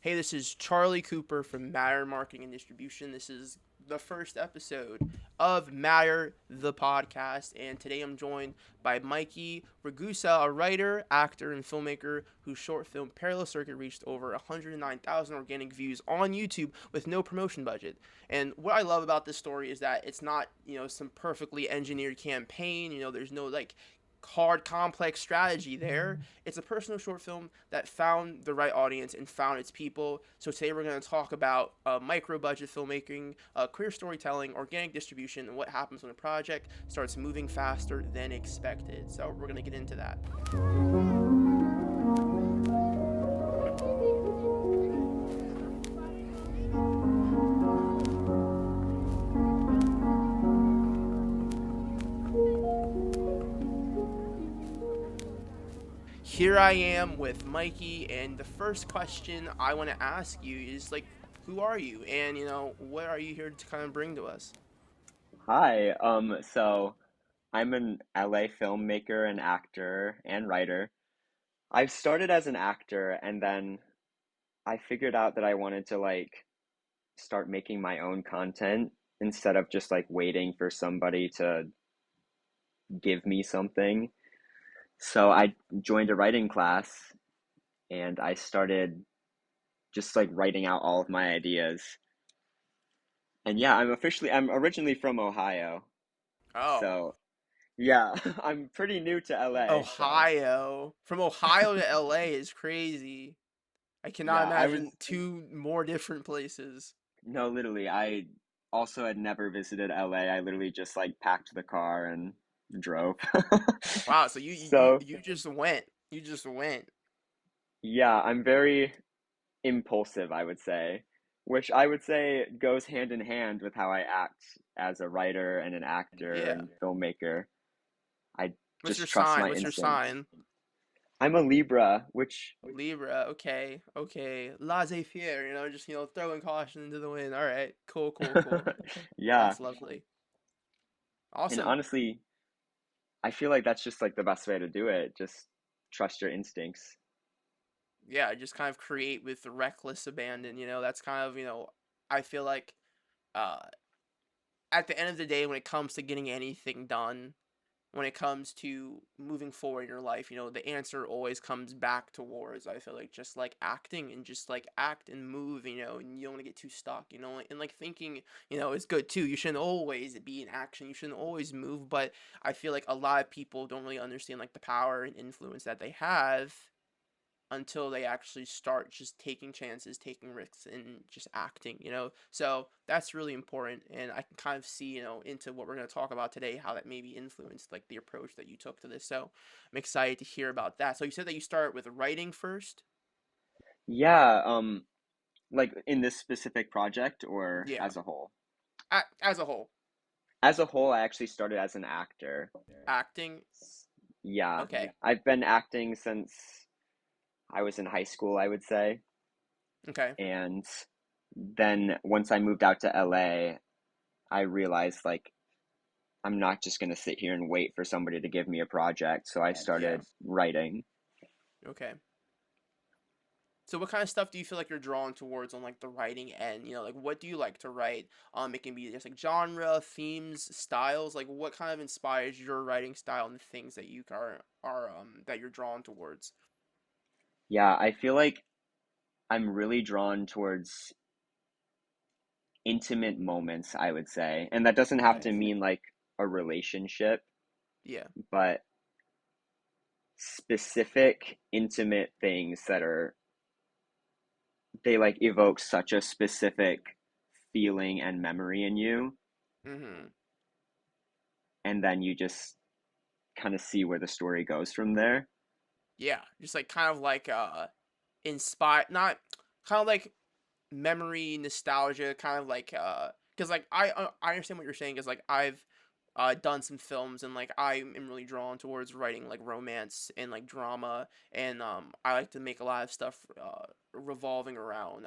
Hey, this is Charlie Cooper from Matter Marketing and Distribution. This is the first episode of Matter the podcast, and today I'm joined by Mikey Ragusa, a writer, actor, and filmmaker whose short film Parallel Circuit reached over 109,000 organic views on YouTube with no promotion budget. And what I love about this story is that it's not, some perfectly engineered campaign. There's no hard complex strategy there. It's a personal short film that found the right audience and found its people. So today we're going to talk about micro budget filmmaking, queer storytelling, organic distribution, and what happens when a project starts moving faster than expected. So we're going to get into that. Here I am with Mikey, and the first question I want to ask you is who are you, and what are you here to kind of bring to us? Hi. So I'm an LA filmmaker and actor and writer. I've started as an actor and then I figured out that I wanted to start making my own content instead of just waiting for somebody to give me something. So I joined a writing class and I started just writing out all of my ideas. And yeah, I'm originally from Ohio. Oh, So yeah, I'm pretty new to LA, so Ohio. From Ohio to LA is crazy. I cannot yeah, I was imagine two more different places. no, literally, I also had never visited LA. I literally just packed the car and drove. Wow, so you you So, you just went. You just went. yeah, I'm very impulsive, I would say, which I would say goes hand in hand with how I act as a writer and an actor Yeah. and filmmaker. I What's your just trust sign? my What's your instincts. sign? I'm a Libra, which, Libra. Okay. Okay. Laissez-faire, just throwing caution into the wind. All right. Cool, cool, cool. yeah, That's lovely. and Awesome. honestly, I feel like that's just the best way to do it. Just trust your instincts. Yeah, just kind of create with reckless abandon, that's kind of, I feel like uh at the end of the day, when it comes to getting anything done, when it comes to moving forward in your life, the answer always comes back towards, I feel like, just acting and just act and move, and you don't want to get too stuck, and thinking, is good too. You shouldn't always be in action, you shouldn't always move, but I feel like a lot of people don't really understand the power and influence that they have until they actually start just taking chances, taking risks, and just acting, So that's really important. And I can kind of see, into what we're going to talk about today, how that maybe influenced the approach that you took to this. So I'm excited to hear about that. So you said that you start with writing first? Yeah, like in this specific project or Yeah. as a whole? As a whole, As a whole, I actually started as an actor. acting. Yeah, Okay. I've been acting since I was in high school, I would say. Okay. And then once I moved out to LA, I realized I'm not just going to sit here and wait for somebody to give me a project. So I Yeah. started writing. Okay. So what kind of stuff do you feel like you're drawn towards on the writing end? What do you like to write? It can be just genre, themes, styles. What kind of inspires your writing style and the things that you are that you're drawn towards? Yeah, I feel like I'm really drawn towards intimate moments, I would say. And that doesn't have to Nice. mean a relationship, Yeah. but specific intimate things that are they evoke such a specific feeling and memory in you, Mhm. and then you just kind of see where the story goes from there. Yeah. Just kind of inspire, not kind of memory nostalgia, kind of because I understand what you're saying, because I've done some films, and I am really drawn towards writing romance and drama, and I like to make a lot of stuff revolving around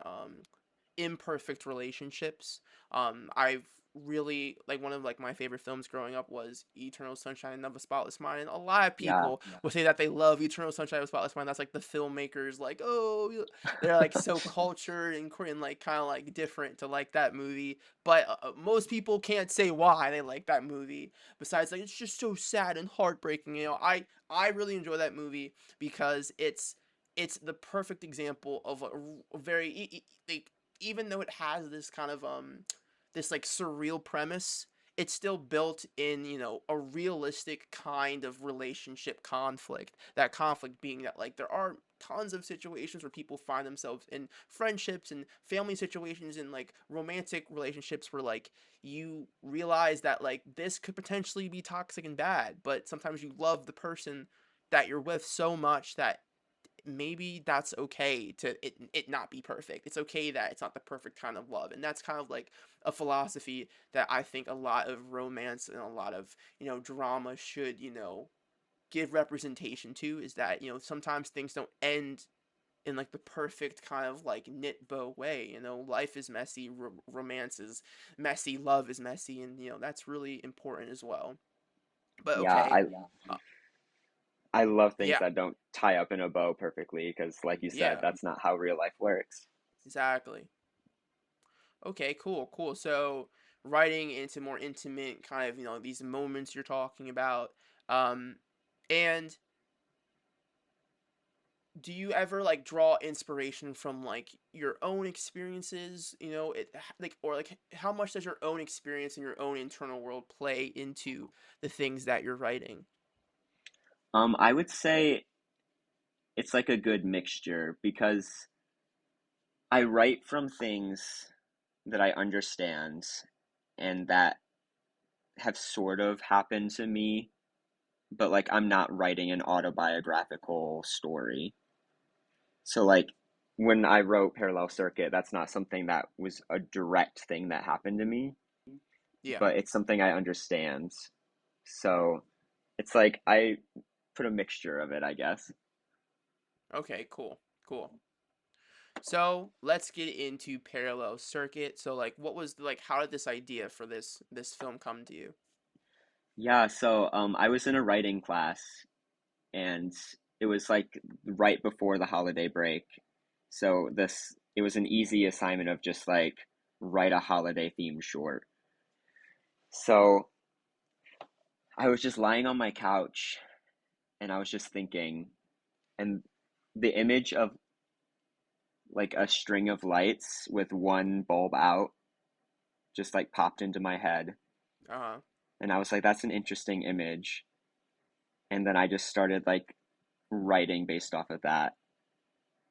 imperfect relationships. I've really like one of like my favorite films growing up was Eternal Sunshine of a Spotless Mind, and a lot of Yeah, people will say that they love Eternal Sunshine of a Spotless Mind. That's like the filmmakers, like, oh, they're like so cultured and Korean, like kind of like different to like that movie. But most people can't say why they like that movie. Besides, like it's just so sad and heartbreaking. I really enjoy that movie because it's the perfect example of a very like even though it has this kind of this like surreal premise, it's still built in, a realistic kind of relationship conflict. That conflict being that like there are tons of situations where people find themselves in friendships and family situations and like romantic relationships where like you realize that like this could potentially be toxic and bad, but sometimes you love the person that you're with so much that maybe that's okay to it not be perfect. It's okay that it's not the perfect kind of love. And that's kind of like a philosophy that I think a lot of romance and a lot of, drama should, give representation to, is that, sometimes things don't end in like the perfect kind of like knit bow way. Life is messy, romance is messy, love is messy, and that's really important as well. But yeah, okay, uh, I love things yeah, that don't tie up in a bow perfectly because, like you said, yeah, that's not how real life works. exactly. Okay, cool, cool. So writing into more intimate kind of, these moments you're talking about. Um, and do you ever like draw inspiration from like your own experiences, like or like how much does your own experience and your own internal world play into the things that you're writing? I would say it's like a good mixture because I write from things that I understand and that have sort of happened to me, but like I'm not writing an autobiographical story. So like when I wrote Parallel Circuit, that's not something that was a direct thing that happened to me, Yeah. but it's something I understand. So it's like I put a mixture of it, I guess. Okay, cool. Cool. So let's get into Parallel Circuit. So like what was like how did this idea for this film come to you? Yeah, so I was in a writing class and it was like right before the holiday break. So this it was an easy assignment of just like write a holiday themed short. So I was just lying on my couch and I was just thinking, and the image of like a string of lights with one bulb out just like popped into my head. Uh-huh. And I was like, that's an interesting image. And then I just started like writing based off of that.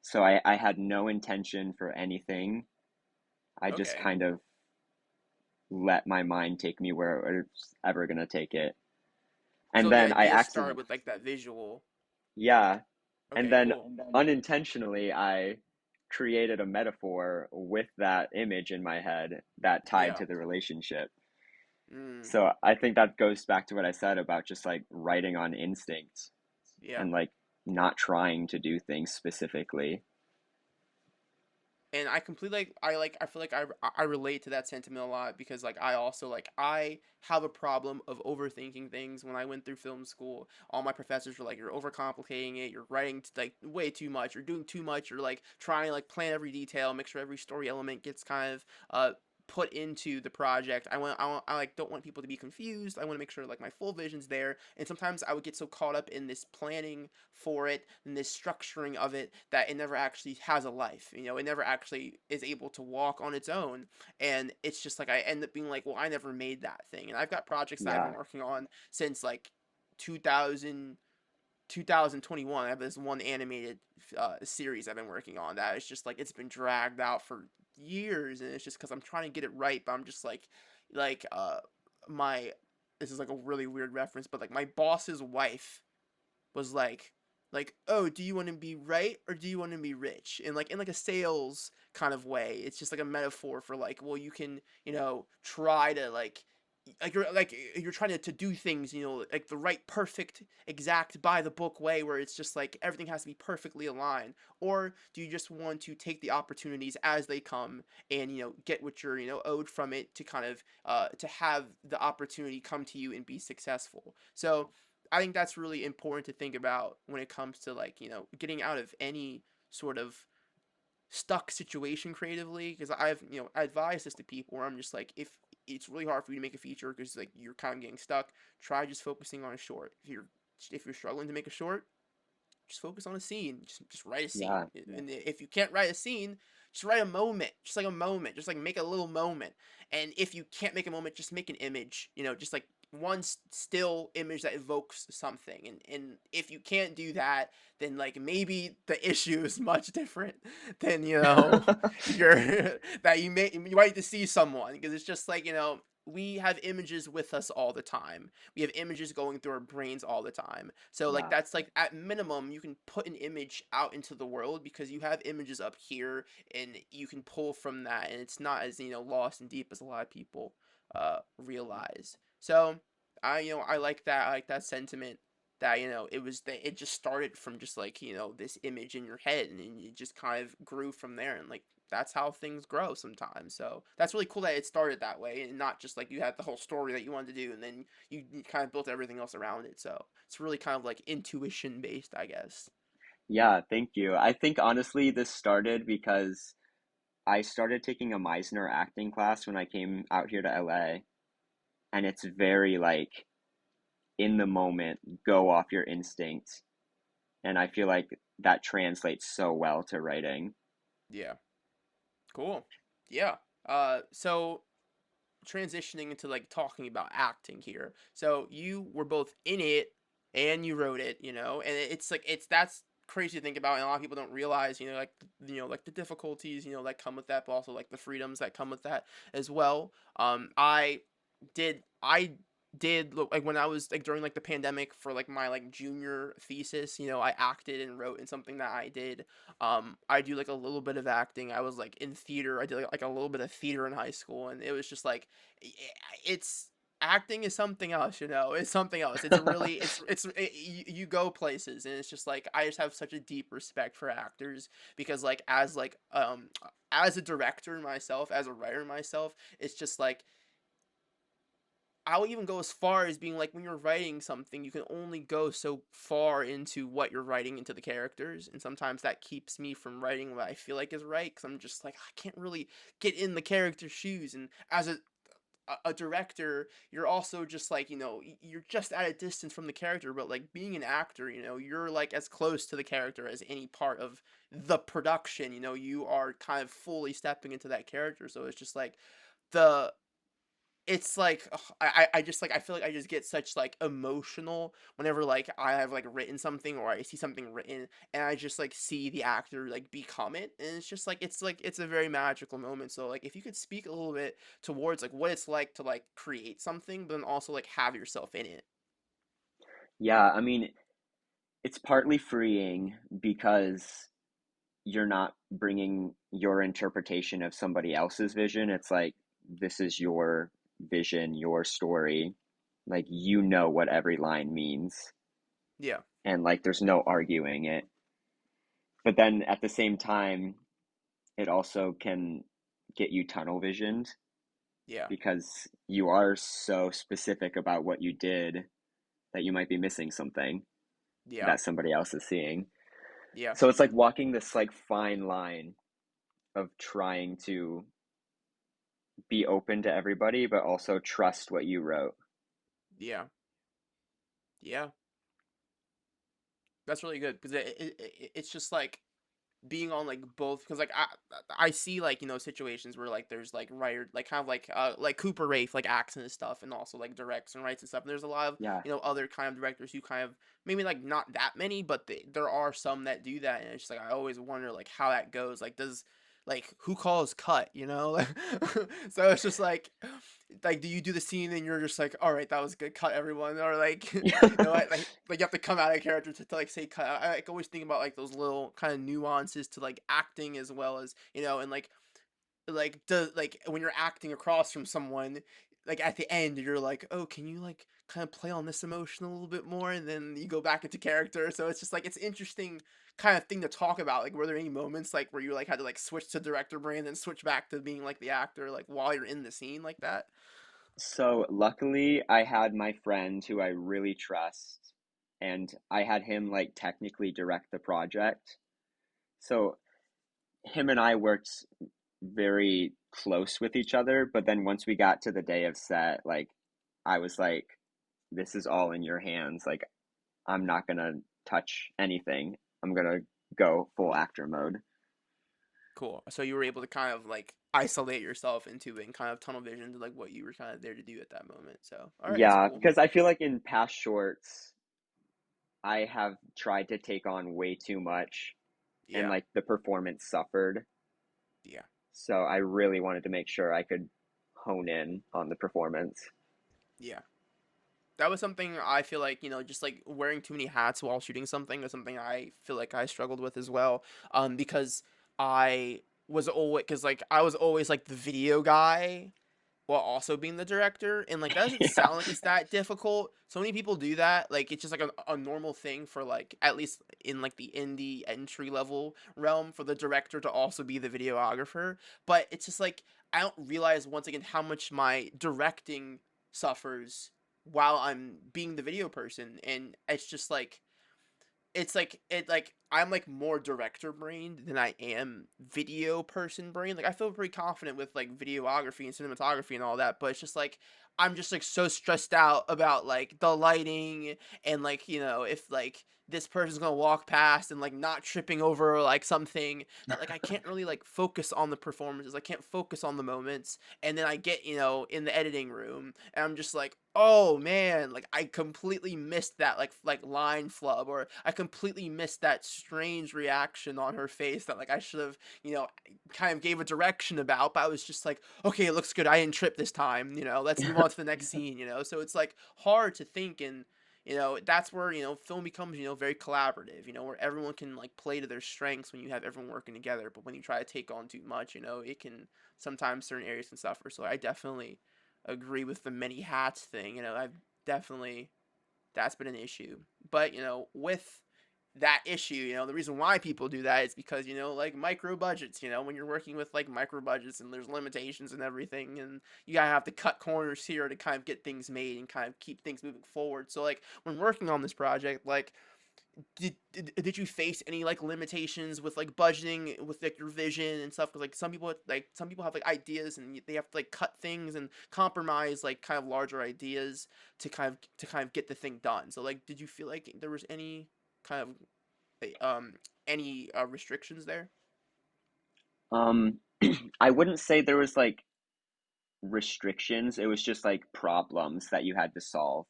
So I had no intention for anything. I just Okay. kind of let my mind take me where it's ever gonna take it. And So the then I idea started accident, with like that visual. yeah. And Okay, then cool. unintentionally, I created a metaphor with that image in my head that tied Yeah. to the relationship. Mm, So I think that goes back to what I said about just like writing on instinct yeah. and like not trying to do things specifically. And I completely I feel like I relate to that sentiment a lot because like I also like I have a problem of overthinking things. When I went through film school, all my professors were like, you're overcomplicating it, you're writing like way too much, you're doing too much, you're like trying to like plan every detail, make sure every story element gets kind of put into the project. I like don't want people to be confused. I want to make sure like my full vision's there. And sometimes I would get so caught up in this planning for it and this structuring of it that it never actually has a life. It never actually is able to walk on its own. And it's just like I end up being like, well, I never made that thing. And I've got projects that I've been Yeah, working on since like 2000 2021. I have this one animated series I've been working on that is just like it's been dragged out for years, and it's just because I'm trying to get it right, but I'm just like my this is like a really weird reference, but like my boss's wife was like, oh, do you want to be right or do you want to be rich? And like in like a sales kind of way, it's just like a metaphor for like, well, you can try to like you're trying to do things, like the right perfect exact by the book way where it's just like everything has to be perfectly aligned, or do you just want to take the opportunities as they come and get what you're owed from it to kind of to have the opportunity come to you and be successful. So I think that's really important to think about when it comes to like getting out of any sort of stuck situation creatively, because I've I advise this to people where I'm just like, if it's really hard for you to make a feature because like you're kind of getting stuck, try just focusing on a short. If you're struggling to make a short, just focus on a scene. Just write a scene. Yeah, yeah. And if you can't write a scene, just write a moment. Just like a moment. Just like make a little moment. And if you can't make a moment, just make an image. Just like one still image that evokes something. And if you can't do that, then like maybe the issue is much different than you're that you might to see someone, because it's just like we have images with us all the time. We have images going through our brains all the time. So like Yeah. that's like at minimum you can put an image out into the world because you have images up here and you can pull from that, and it's not as lost and deep as a lot of people realize. So I like that. I like that sentiment that it just started from just like this image in your head, and then it just kind of grew from there, and like that's how things grow sometimes. So that's really cool that it started that way, and not just like you had the whole story that you wanted to do and then you kind of built everything else around it. So it's really kind of like intuition based, I guess. Yeah, thank you. I think honestly this started because I started taking a Meisner acting class when I came out here to LA, and it's very like in the moment, go off your instincts. And I feel like that translates so well to writing. Yeah. Cool. Yeah. So transitioning into like talking about acting here. So you were both in it and you wrote it, and it's like that's crazy to think about, and a lot of people don't realize, like like the difficulties, that come with that, but also like the freedoms that come with that as well. I did look like when I was like during like the pandemic for like my like junior thesis, I acted and wrote in something that I did. I do like a little bit of acting. I was like in theater. I did like a little bit of theater in high school, and it was just like it's acting is something else. It's something else. It's a really you go places, and it's just like I just have such a deep respect for actors, because like as a director myself, as a writer myself, it's just like I'll even go as far as being like, when you're writing something, you can only go so far into what you're writing into the characters, and sometimes that keeps me from writing what I feel like is right, because I'm just like, I can't really get in the character's shoes. And as a director, you're also just like, you're just at a distance from the character, but like being an actor, you're like as close to the character as any part of the production. You are kind of fully stepping into that character, so it's just like the it's like ugh, I just like I feel like I just get such like emotional whenever like I have like written something, or I see something written and I just like see the actor like become it, and it's just like it's a very magical moment. So like if you could speak a little bit towards like what it's like to like create something but then also like have yourself in it. Yeah, I mean, it's partly freeing because you're not bringing your interpretation of somebody else's vision. It's like, this is your vision, your story. Like, you know what every line means, Yeah. and like, there's no arguing it. But then at the same time, it also can get you tunnel visioned Yeah. because you are so specific about what you did that you might be missing something Yeah. that somebody else is seeing. Yeah. So it's like walking this like fine line of trying to be open to everybody, but also trust what you wrote. Yeah. Yeah. That's really good, because it's just like being on like both, because like I see like situations where like there's like writer like kind of like Cooper Rafe like acts and stuff, and also like directs and writes and stuff, and there's a lot of Yeah. other kind of directors who kind of maybe like not that many, but there are some that do that, and it's just like I always wonder like how that goes, like does like who calls cut, so it's just like do you do the scene and you're just like, all right, that was good, cut everyone, or like like you have to come out of character to like say cut. I like always think about like those little kind of nuances to like acting, as well as and like does like when you're acting across from someone, like at the end you're like, oh, can you like kind of play on this emotion a little bit more, and then you go back into character. So it's just like it's interesting kind of thing to talk about. Like, were there any moments like where you like had to like switch to director brain, then switch back to being like the actor, like while you're in the scene like that? So luckily, I had my friend who I really trust, and I had him like technically direct the project. So him and I worked very close with each other, but then once we got to the day of set, like I was like, this is all in your hands. Like I'm not gonna touch anything. I'm gonna go full actor mode. Cool. So you were able to kind of like isolate yourself into it and kind of tunnel vision to like what you were kind of there to do at that moment. So all right, that's Yeah, cool. because I feel like in past shorts, I have tried to take on way too much and Yeah, like the performance suffered. yeah. So I really wanted to make sure I could hone in on the performance. Yeah. That was something I feel like, just like wearing too many hats while shooting something is something I feel like I struggled with as well. Because I was always like the video guy while also being the director, and like that doesn't Yeah. sound like it's that difficult. So many people do that. Like it's just like a normal thing for like at least in like the indie entry level realm for the director to also be the videographer. But it's just like I don't realize once again how much my directing suffers while I'm being the video person, and it's like I'm like more director brained than I am video person brained. Like I feel pretty confident with like videography and cinematography and all that, but it's just like I'm just like so stressed out about like the lighting and like if like this person's gonna walk past and like not tripping over like something that like I can't really like focus on the performances. I can't focus on the moments, and then I get in the editing room and I'm just like, oh man, like I completely missed that like line flub, or I completely missed that strange reaction on her face that like I should have kind of gave a direction about, but I was just like, okay, it looks good, I didn't trip this time, let's move on to the next scene. So it's like hard to think, and that's where film becomes very collaborative, where everyone can like play to their strengths when you have everyone working together. But when you try to take on too much, it can sometimes certain areas can suffer. So I definitely agree with the many hats thing. I've definitely that's been an issue. But with that issue, the reason why people do that is because like micro budgets. When you're working with like micro budgets and there's limitations and everything, and you gotta have to cut corners here to kind of get things made and kind of keep things moving forward. So like when working on this project, like did you face any like limitations with like budgeting with like your vision and stuff? Because like some people have like ideas and they have to like cut things and compromise like kind of larger ideas to kind of get the thing done. So like, did you feel like there was any kind of any restrictions there? Um, I wouldn't say there was like restrictions. It was just like problems that you had to solve.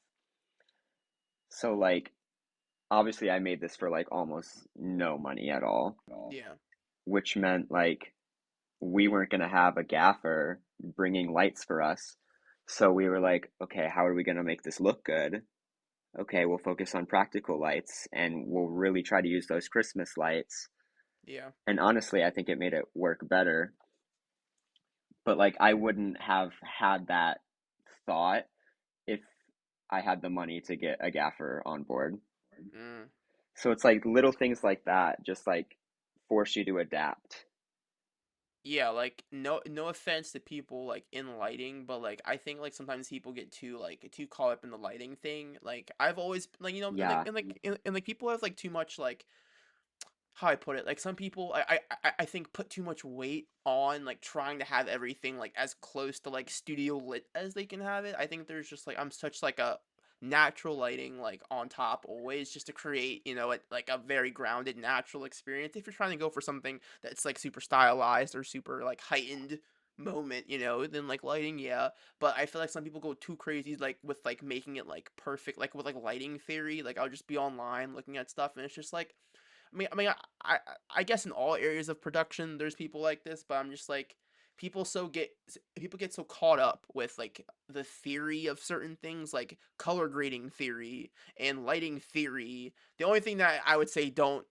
So like obviously I made this for like almost no money at all, Yeah, which meant like we weren't going to have a gaffer bringing lights for us. So we were like, okay, how are we going to make this look good? Okay, we'll focus on practical lights and we'll really try to use those Christmas lights. yeah. And honestly, I think it made it work better. But like, I wouldn't have had that thought if I had the money to get a gaffer on board. Mm. So it's like little things like that just like force you to adapt. Yeah, like no offense to people like in lighting, but like I think like sometimes people get too caught up in the lighting thing. Like I've always like Yeah. and like people have like too much like how I put it. Like some people I think put too much weight on like trying to have everything like as close to like studio lit as they can have it. I think there's just like I'm such like a natural lighting like on top always just to create like a very grounded natural experience. If you're trying to go for something that's like super stylized or super like heightened moment, then like lighting, yeah. But I feel like some people go too crazy like with like making it like perfect, like with like lighting theory. Like I'll just be online looking at stuff and it's just like I I guess in all areas of production there's people like this, but I'm just like people get so caught up with like the theory of certain things, like color grading theory and lighting theory. The only thing that I would say don't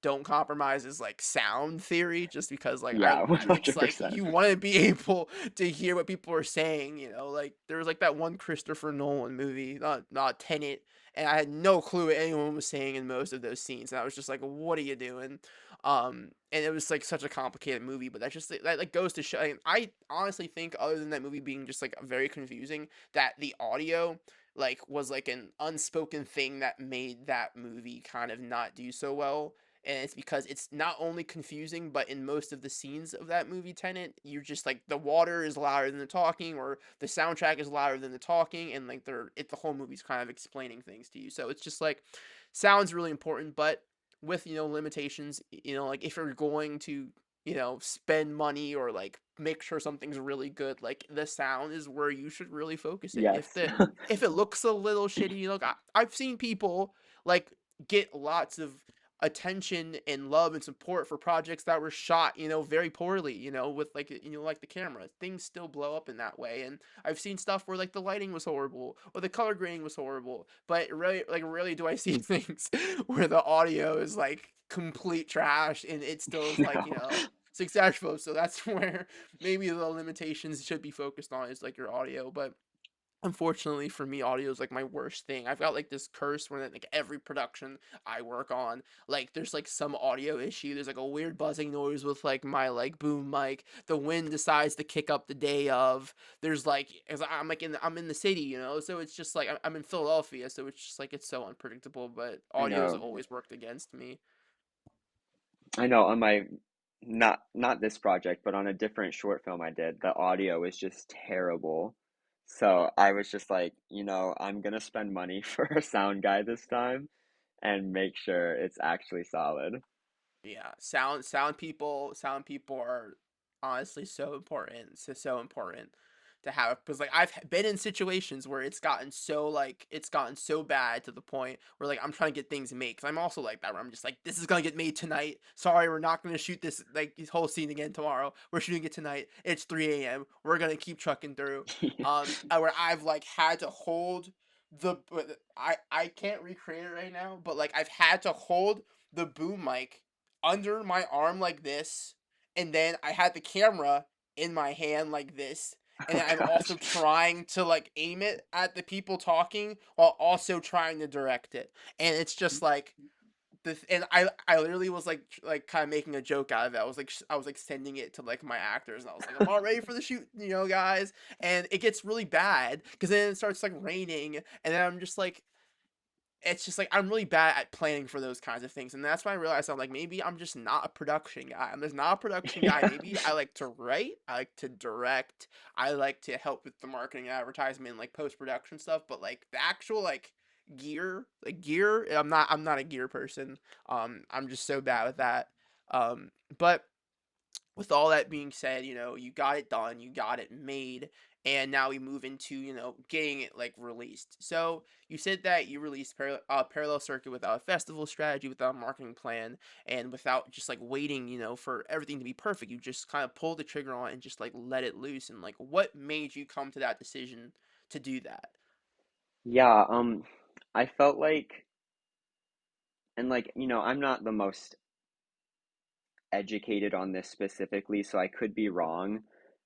don't compromise is like sound theory, just because like Yeah, it's like 100%. you want to be able to hear what people are saying, like there was like that one Christopher Nolan movie, not Tenet, and I had no clue what anyone was saying in most of those scenes, and I was just like, what are you doing? And it was like such a complicated movie, but that like goes to show. And I honestly think, other than that movie being just like very confusing, that the audio like was like an unspoken thing that made that movie kind of not do so well. And it's because it's not only confusing, but in most of the scenes of that movie Tenant, you're just like the water is louder than the talking, or the soundtrack is louder than the talking, and like the whole movie's kind of explaining things to you. So it's just like sounds really important, but with limitations, like if you're going to spend money or like make sure something's really good, like the sound is where you should really focus it. if Yes. the if it looks a little shitty, look, I've seen people like get lots of attention and love and support for projects that were shot very poorly, with like like the camera, things still blow up in that way. And I've seen stuff where like the lighting was horrible or the color grading was horrible, but really do I see things where the audio is like complete trash and it still is like No. successful. So that's where maybe the limitations should be focused on, is like your audio. But unfortunately for me, audio is like my worst thing. I've got like this curse where like every production I work on, like there's like some audio issue. There's like a weird buzzing noise with like my like boom mic. The wind decides to kick up the day of. There's like, as I'm like I'm in the city, so it's just like I'm in Philadelphia, so it's just like it's so unpredictable. But I audio's know. always worked against me. I know on my not this project, but on a different short film I did, the audio is just terrible. So I was just like, I'm gonna spend money for a sound guy this time and make sure it's actually solid. Yeah, sound people are honestly so important. So important to have, because like I've been in situations where it's gotten so bad to the point where like I'm trying to get things made. Cause I'm also like that, where I'm just like, this is gonna get made tonight. Sorry, we're not gonna shoot this whole scene again tomorrow. We're shooting it tonight. It's 3 a.m. We're gonna keep trucking through. Where I've like had to hold the I can't recreate it right now, but like I've had to hold the boom mic under my arm like this, and then I had the camera in my hand like this, and Oh then I'm also gosh. trying to like aim it at the people talking while also trying to direct it. And it's just like and I literally was like kind of making a joke out of it. I was like sending it to like my actors, and I was like, I'm all ready for the shoot, guys. And it gets really bad because then it starts like raining, and then I'm just like, it's just like I'm really bad at planning for those kinds of things. And that's when I realized I'm like, maybe I'm just not a production guy. I'm just not a production guy. Yeah. Maybe I like to write, I like to direct, I like to help with the marketing and advertisement and like post production stuff, but like the actual like gear, I'm not a gear person. I'm just so bad with that. But with all that being said, you got it done, you got it made, and now we move into, getting it like released. So you said that you released Parallel Circuit without a festival strategy, without a marketing plan, and without just like waiting, for everything to be perfect. You just kind of pulled the trigger on it and just like let it loose. And like, what made you come to that decision to do that? Yeah, I felt like, and like, I'm not the most educated on this specifically, so I could be wrong,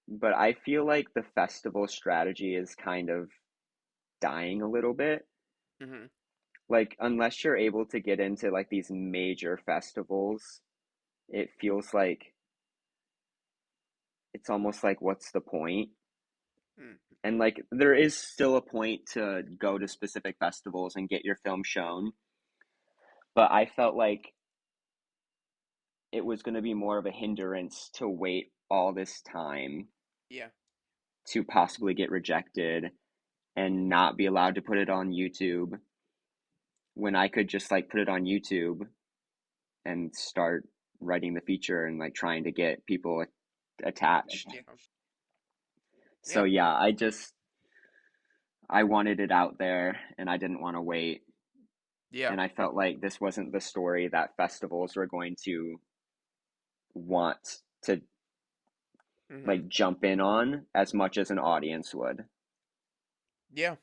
but I feel like the festival strategy is kind of dying a little bit. Mm-hmm. Like, unless you're able to get into like these major festivals, it feels like it's almost like, what's the point? And like, there is still a point to go to specific festivals and get your film shown, but I felt like it was going to be more of a hindrance to wait all this time Yeah. to possibly get rejected and not be allowed to put it on YouTube when I could just like put it on YouTube and start writing the feature and like trying to get people attached. Yeah. So Yeah. yeah, I wanted it out there and I didn't want to wait. Yeah. And I felt like this wasn't the story that festivals were going to want to Mm-hmm. like jump in on as much as an audience would. Yeah.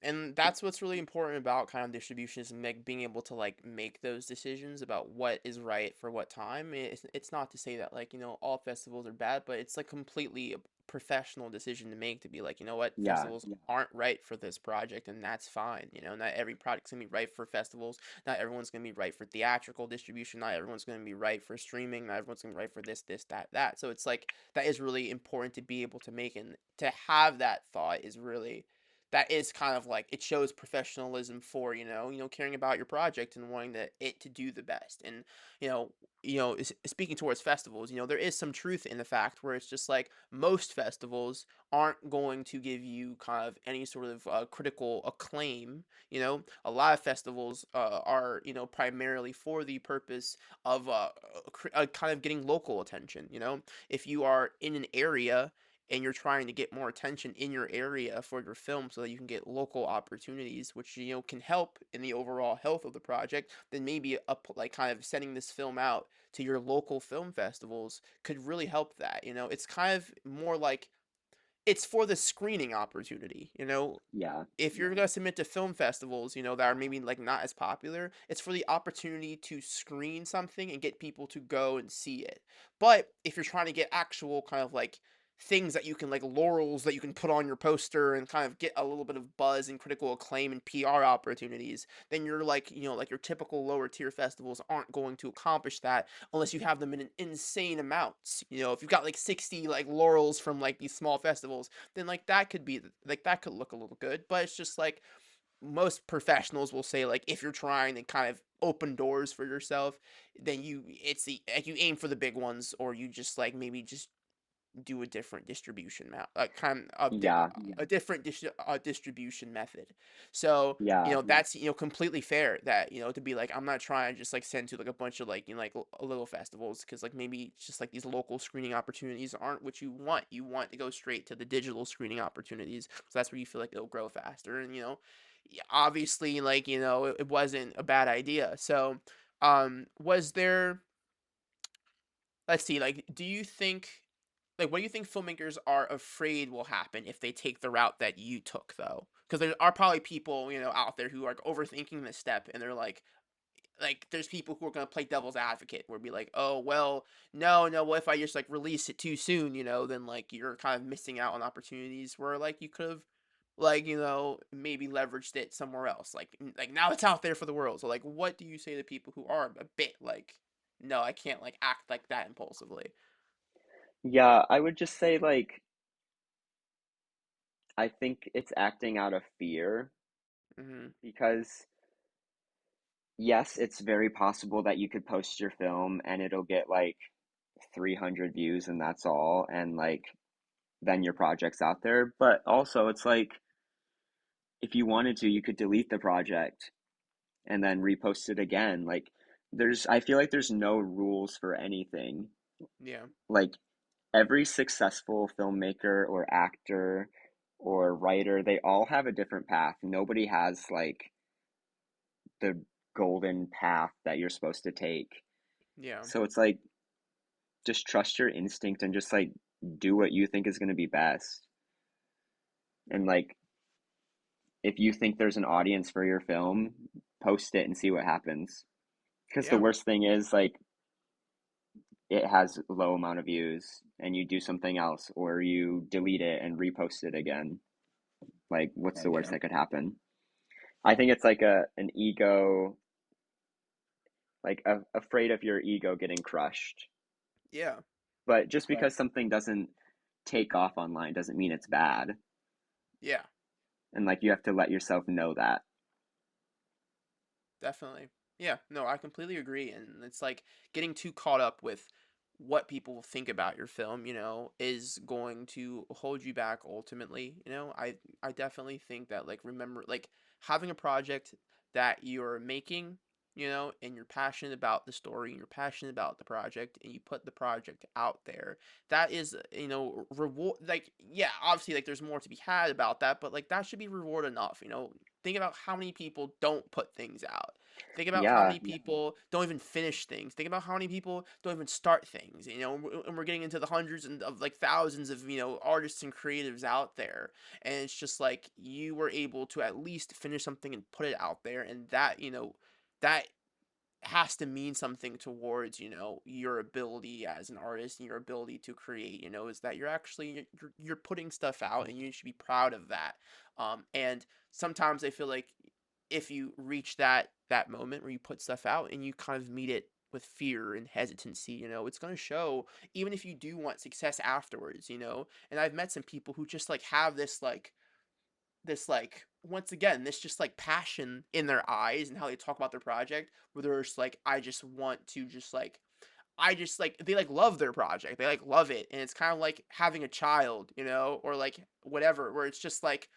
And that's what's really important about kind of distribution is being able to like make those decisions about what is right for what time. It's not to say that like all festivals are bad, but it's like completely a professional decision to make to be like what Yeah, festivals aren't right for this project, and that's fine. Not every project's gonna be right for festivals. Not everyone's gonna be right for theatrical distribution. Not everyone's gonna be right for streaming. Not everyone's gonna be right for this, that, that. So it's like that is really important to be able to make, and to have that thought is really that is kind of like it shows professionalism for caring about your project and wanting it to do the best. And you know speaking towards festivals, there is some truth in the fact where it's just like most festivals aren't going to give you kind of any sort of critical acclaim. A lot of festivals are primarily for the purpose of kind of getting local attention. If you are in an area and you're trying to get more attention in your area for your film so that you can get local opportunities, which can help in the overall health of the project, then maybe up like kind of sending this film out to your local film festivals could really help that. It's kind of more like it's for the screening opportunity. yeah, If you're gonna submit to film festivals, that are maybe like not as popular, it's for the opportunity to screen something and get people to go and see it. But if you're trying to get actual kind of like things that you can like laurels that you can put on your poster and kind of get a little bit of buzz and critical acclaim and PR opportunities, then you're like, like your typical lower tier festivals aren't going to accomplish that unless you have them in an insane amounts. If you've got like 60 like laurels from like these small festivals, then like that could be like that could look a little good. But it's just like most professionals will say like if you're trying to kind of open doors for yourself, then it's the like you aim for the big ones, or you just like maybe just do a different distribution kind of yeah, a different distribution method. So yeah, that's completely fair that to be like I'm not trying to just like send to like a bunch of like little festivals, because like maybe it's just like these local screening opportunities aren't what you want. You want to go straight to the digital screening opportunities, so that's where you feel like it'll grow faster. And obviously like it wasn't a bad idea. So was there, let's see, like do you think, like what do you think filmmakers are afraid will happen if they take the route that you took, though? Because there are probably people out there who are overthinking this step, and they're like there's people who are going to play devil's advocate where be like, oh well, no, what if I just like release it too soon, then like you're kind of missing out on opportunities where like you could have like maybe leveraged it somewhere else, like now it's out there for the world. So like what do you say to people who are a bit like, no, I can't like act like that impulsively? yeah. I would just say, like, I think it's acting out of fear Mm-hmm. because, yes, it's very possible that you could post your film and it'll get like 300 views and that's all. And like, then your project's out there. But also, it's like, if you wanted to, you could delete the project and then repost it again. Like, I feel like there's no rules for anything. Yeah. Like, every successful filmmaker or actor or writer, they all have a different path. Nobody has like the golden path that you're supposed to take. Yeah. So it's like just trust your instinct and just like do what you think is going to be best. And like if you think there's an audience for your film, post it and see what happens. Because the Yeah. worst thing is like it has low amount of views and you do something else or you delete it and repost it again. Like what's the worst Yeah. that could happen? I think it's like a an ego, like afraid of your ego getting crushed. Yeah. But just because something doesn't take off online doesn't mean it's bad. Yeah. And like you have to let yourself know that. Definitely. Yeah. No, I completely agree. And it's like getting too caught up with what people think about your film, is going to hold you back ultimately. I definitely think that like remember like having a project that you're making, and you're passionate about the story and you're passionate about the project and you put the project out there. That is, reward, like yeah, obviously like there's more to be had about that, but like that should be reward enough. Think about how many people don't put things out. Think about how Yeah, many people don't even finish things. Think about how many people don't even start things. And we're getting into the hundreds and of like thousands of artists and creatives out there, and it's just like you were able to at least finish something and put it out there, and that has to mean something towards your ability as an artist and your ability to create, is that you're putting stuff out, and you should be proud of that. And sometimes I feel like if you reach that moment where you put stuff out and you kind of meet it with fear and hesitancy, it's going to show, even if you do want success afterwards. And I've met some people who just like have this once again, this just like passion in their eyes and how they talk about their project, where they're just like, I just want to just like I just like they like love their project, they like love it, and it's kind of like having a child, or like whatever, where it's just like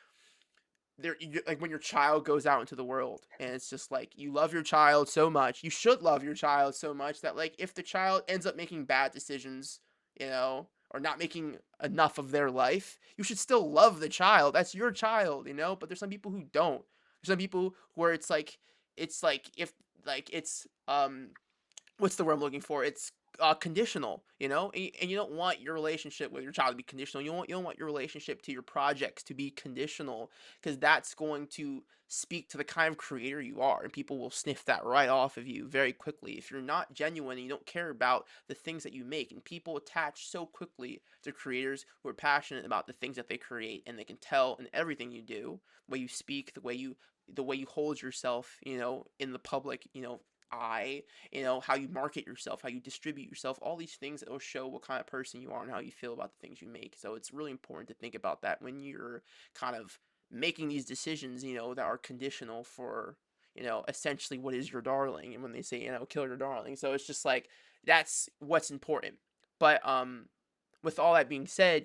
like when your child goes out into the world, and it's just like you love your child so much, you should love your child so much that like if the child ends up making bad decisions, or not making enough of their life, you should still love the child. That's your child, but there's some people who don't. There's some people where it's like if like it's what's the word I'm looking for? It's conditional, and you don't want your relationship with your child to be conditional. You don't want your relationship to your projects to be conditional, because that's going to speak to the kind of creator you are, and people will sniff that right off of you very quickly if you're not genuine and you don't care about the things that you make. And people attach so quickly to creators who are passionate about the things that they create, and they can tell in everything you do, the way you speak, the way you hold yourself, in the public, eye, how you market yourself, how you distribute yourself, all these things that will show what kind of person you are and how you feel about the things you make. So it's really important to think about that when you're kind of making these decisions, that are conditional for, essentially what is your darling. And when they say, kill your darling. So it's just like that's what's important. But with all that being said,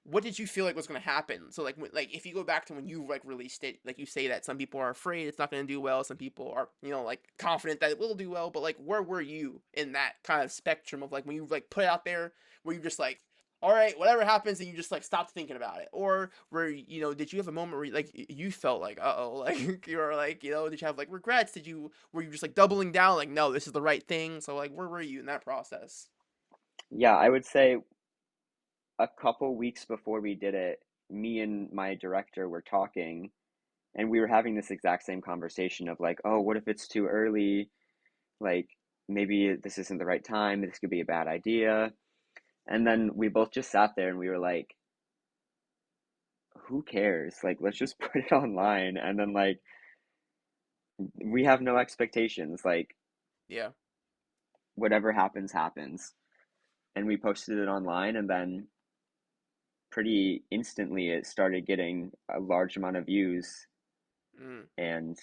what did you feel like was going to happen? So like if you go back to when you like released it, like you say that some people are afraid it's not going to do well, some people are like confident that it will do well, but like where were you in that kind of spectrum of like when you like put it out there, were you just like, all right, whatever happens, and you just like stopped thinking about it, or where did you have a moment where like you felt like uh-oh, like you were like, did you have like regrets, were you just like doubling down like no, this is the right thing? So like where were you in that process? yeah, I would say a couple weeks before we did it, me and my director were talking, and we were having this exact same conversation of like, oh, what if it's too early? Like, maybe this isn't the right time. This could be a bad idea. And then we both just sat there and we were like, who cares? Like, let's just put it online. And then, like, we have no expectations. Like, Yeah. whatever happens, happens. And we posted it online, and then pretty instantly it started getting a large amount of views. Mm. And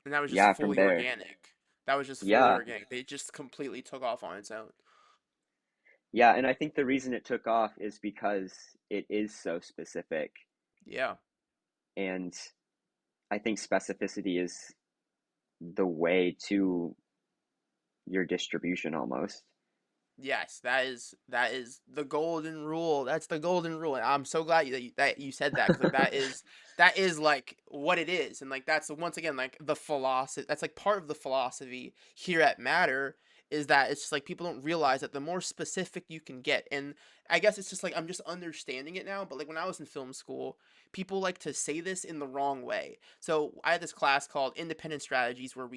And that was just yeah, from fully there, organic. That was just fully yeah, organic. They just completely took off on its own. yeah. And I think the reason it took off is because it is so specific. Yeah. And I think specificity is the way to your distribution almost. Yes, that is the golden rule. That's the golden rule. And I'm so glad that you said that, because like that is like what it is. And like that's once again like the philosophy. That's like part of the philosophy here at Matter, is that it's just like people don't realize that the more specific you can get. And I guess it's just like I'm just understanding it now, but like when I was in film school, people like to say this in the wrong way. So I had this class called Independent Strategies, where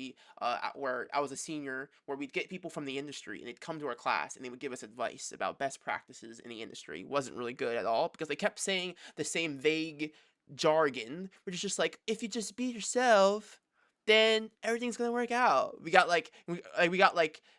I was a senior, where we'd get people from the industry and they'd come to our class and they would give us advice about best practices in the industry. It wasn't really good at all, because they kept saying the same vague jargon, which is just like, if you just be yourself, then everything's gonna work out. We got like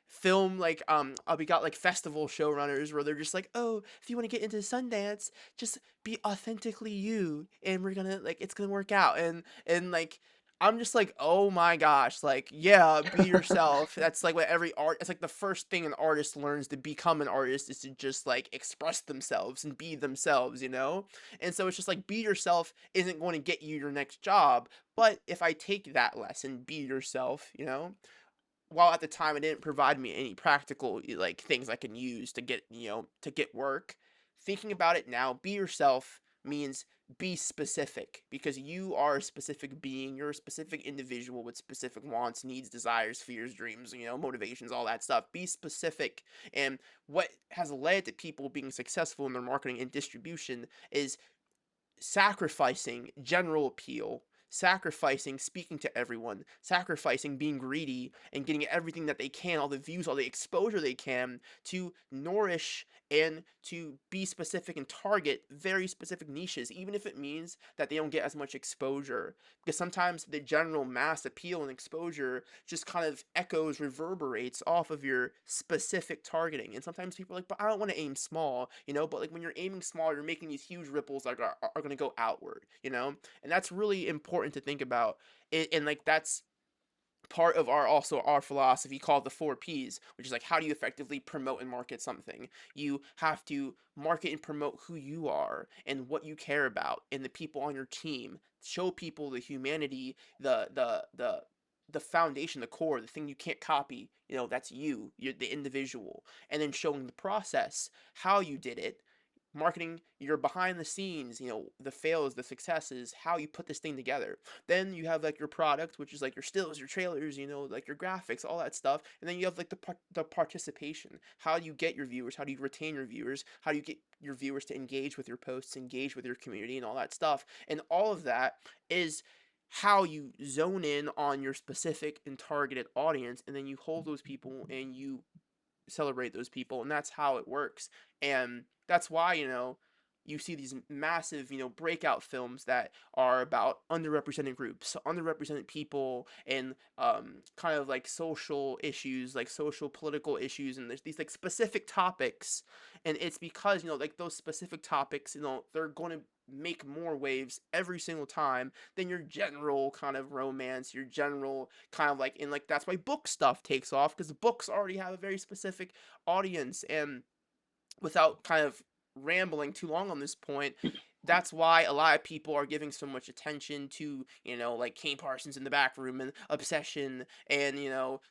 film we got like festival showrunners where they're just like, oh, if you want to get into Sundance, just be authentically you, and we're gonna like it's gonna work out. And like I'm just like, oh my gosh, like, yeah, be yourself. That's like what every art, it's like the first thing an artist learns to become an artist is to just like express themselves and be themselves. And so it's just like, be yourself isn't going to get you your next job. But if I take that lesson, be yourself, while at the time it didn't provide me any practical like things I can use to get work, thinking about it now, be yourself means be specific, because you are a specific being, you're a specific individual with specific wants, needs, desires, fears, dreams, motivations, all that stuff. Be specific. And what has led to people being successful in their marketing and distribution is sacrificing general appeal, sacrificing speaking to everyone, sacrificing being greedy and getting everything that they can, all the views, all the exposure they can, to nourish and to be specific and target very specific niches, even if it means that they don't get as much exposure. Because sometimes the general mass appeal and exposure just kind of echoes, reverberates off of your specific targeting. And sometimes people are like, but I don't want to aim small, but like when you're aiming small, you're making these huge ripples that are going to go outward. And that's really important to think about. And like that's part of our philosophy called the 4 Ps, which is like, how do you effectively promote and market something? You have to market and promote who you are and what you care about and the people on your team. Show people the humanity, the foundation, the core, the thing you can't copy. That's you're the individual. And then showing the process, how you did it, marketing your behind the scenes, the fails, the successes, how you put this thing together. Then you have like your product, which is like your stills, your trailers, like your graphics, all that stuff. And then you have like the participation. How do you get your viewers? How do you retain your viewers? How do you get your viewers to engage with your posts, engage with your community, and all that stuff? And all of that is how you zone in on your specific and targeted audience, and then you hold those people and you celebrate those people, and that's how it works. And that's why you see these massive breakout films that are about underrepresented groups, underrepresented people, and kind of like social issues, like social political issues, and there's these like specific topics. And it's because like those specific topics, they're going to make more waves every single time than your general kind of romance, your general kind of like, and like that's why book stuff takes off, because the books already have a very specific audience. And without kind of rambling too long on this point, that's why a lot of people are giving so much attention to, like Kane Parsons in the back room and Obsession and,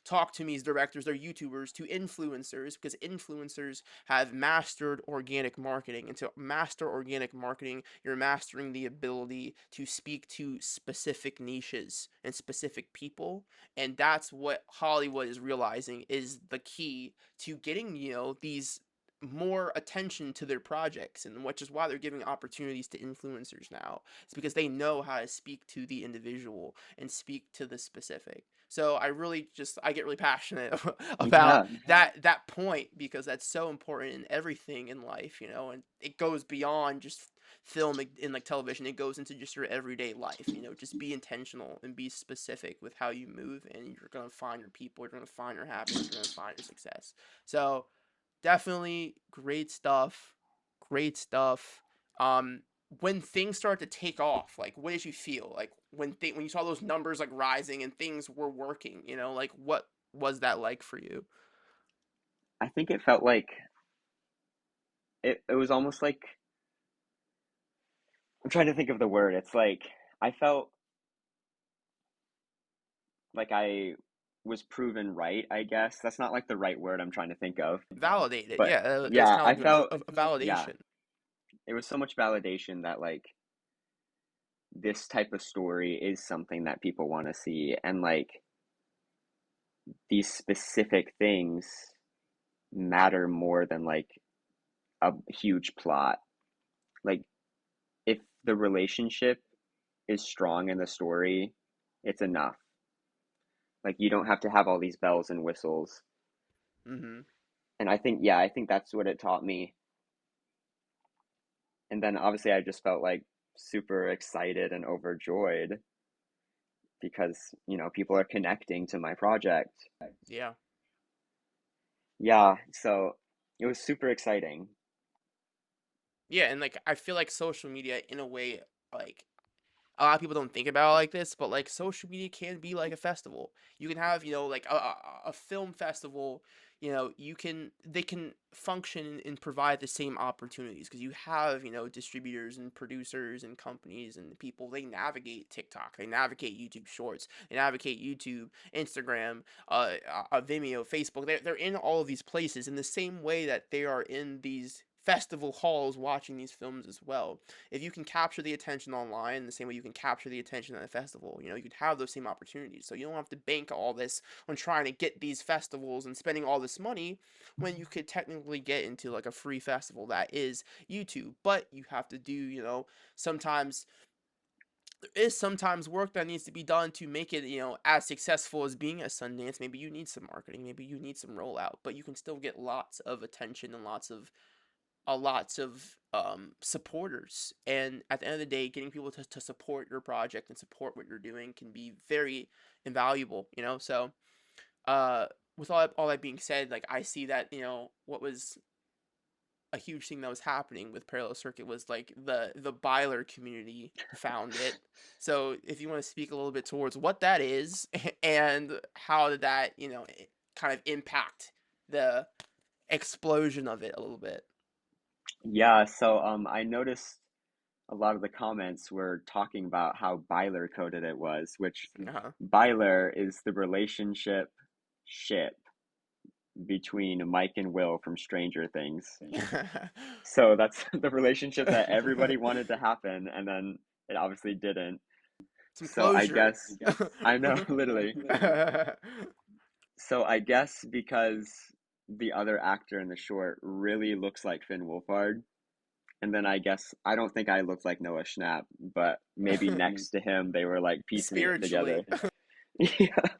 Talk to Me's directors, they're YouTubers, to influencers, because influencers have mastered organic marketing. And to master organic marketing, you're mastering the ability to speak to specific niches and specific people. And that's what Hollywood is realizing is the key to getting, these more attention to their projects, and which is why they're giving opportunities to influencers now. It's because they know how to speak to the individual and speak to the specific. So I get really passionate about Yeah, that point, because that's so important in everything in life, and it goes beyond just film and like television. It goes into just your everyday life. Just be intentional and be specific with how you move, and you're gonna find your people, you're gonna find your happiness, you're gonna find your success. So definitely great stuff. Great stuff. Um, when things start to take off, like what did you feel? Like when you saw those numbers like rising and things were working, like what was that like for you? I think it felt like it was almost like I'm trying to think of the word. It's like I felt like I was proven right, I guess. That's not like the right word I'm trying to think of. Validated. But Yeah, it was yeah, kind I of like felt, a yeah, validation. it was so much validation that like this type of story is something that people want to see. And like these specific things matter more than like a huge plot. Like if the relationship is strong in the story, it's enough. Like you don't have to have all these bells and whistles. Mm-hmm. And I think, yeah, I think that's what it taught me. And then obviously I just felt like super excited and overjoyed because, people are connecting to my project. Yeah. Yeah, so it was super exciting. Yeah, and like I feel like social media in a way, like a lot of people don't think about it like this, but like social media can be like a festival. You can have, like a film festival, they can function and provide the same opportunities, because you have, distributors and producers and companies and people, they navigate TikTok, they navigate YouTube Shorts, they navigate YouTube, Instagram, Vimeo, Facebook. They're in all of these places in the same way that they are in these festival halls watching these films as well. If you can capture the attention online the same way you can capture the attention at a festival, you could have those same opportunities. So you don't have to bank all this on trying to get these festivals and spending all this money when you could technically get into like a free festival that is YouTube. But you have to do, sometimes there is sometimes work that needs to be done to make it, as successful as being a Sundance. Maybe you need some marketing, maybe you need some rollout, but you can still get lots of attention and lots of supporters. And at the end of the day, getting people to support your project and support what you're doing can be very invaluable. So uh with all that being said, like I see that, what was a huge thing that was happening with Parallel Circuit was like the Byler community found it. So if you want to speak a little bit towards what that is and how did that, kind of impact the explosion of it a little bit. Yeah, so I noticed a lot of the comments were talking about how Byler coded it was, which Uh-huh. Byler is the relationship ship between Mike and Will from Stranger Things. So that's the relationship that everybody wanted to happen, and then it obviously didn't. Some So I closure. guess I know, literally. So I guess because the other actor in the short really looks like Finn Wolfhard, and then I guess I don't think I looked like Noah Schnapp, but maybe next to him they were like piecing it Spiritually. together. Yeah.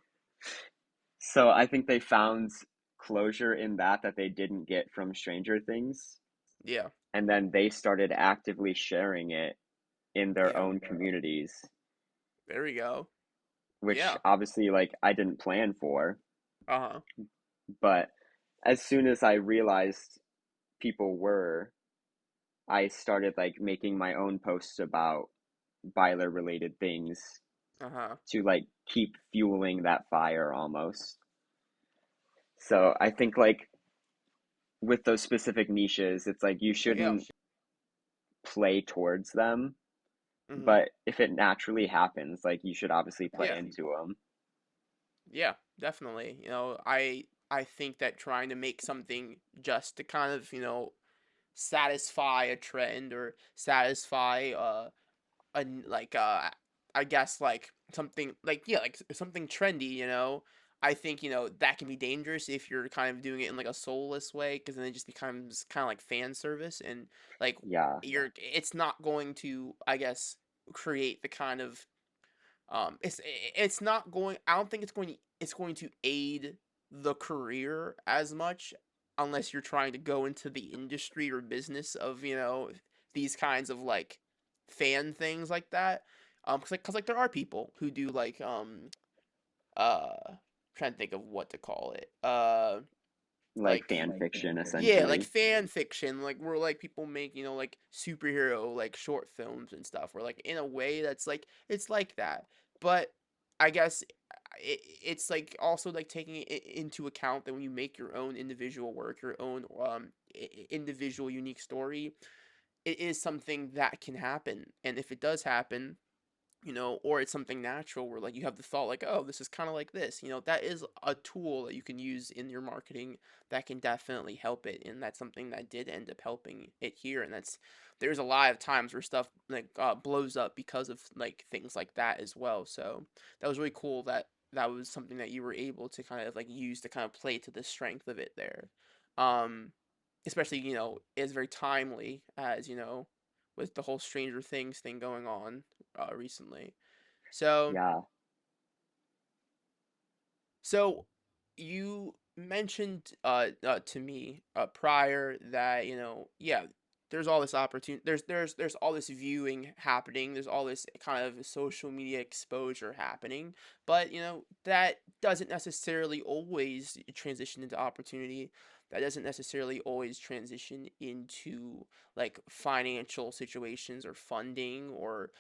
So I think they found closure in that they didn't get from Stranger Things, Yeah. and then they started actively sharing it in their Yeah. own communities, There we go. which Yeah. obviously like I didn't plan for, Uh-huh. but as soon as I realized people were, I started like making my own posts about Byler related things Uh-huh. to like keep fueling that fire almost. So I think like with those specific niches, it's like you Yeah. shouldn't play towards them, Mm-hmm. but if it naturally happens, like you should obviously play Yeah. into them. Yeah, definitely. I think that trying to make something just to kind of, satisfy a trend or satisfy like I guess like something like yeah, like something trendy. I think, that can be dangerous if you're kind of doing it in like a soulless way because then it just becomes kind of like fan service and like Yeah, it's not going to, I guess, create the kind of it's not going. I don't think it's going to aid the career as much unless you're trying to go into the industry or business of these kinds of like fan things like that. Cause like there are people who do like trying to think of what to call it. like Like fan fiction yeah, like essentially. fan fiction, like where like people make like superhero like short films and stuff, where like in a way that's like it's like that, but I guess it's like also like taking it into account that when you make your own individual work, your own individual unique story, it is something that can happen, and if it does happen, or it's something natural where like you have the thought like, oh, this is kind of like this, that is a tool that you can use in your marketing that can definitely help it. And that's something that did end up helping it here. And there's a lot of times where stuff like blows up because of like things like that as well. So that was really cool that was something that you were able to kind of like use to kind of play to the strength of it there. Um, Especially, is very timely as, with the whole Stranger Things thing going on recently. So, Yeah, so you mentioned to me prior that yeah, there's all this opportunity. There's all this viewing happening. There's all this kind of social media exposure happening, but that doesn't necessarily always transition into opportunity. That doesn't necessarily always transition into like financial situations or funding or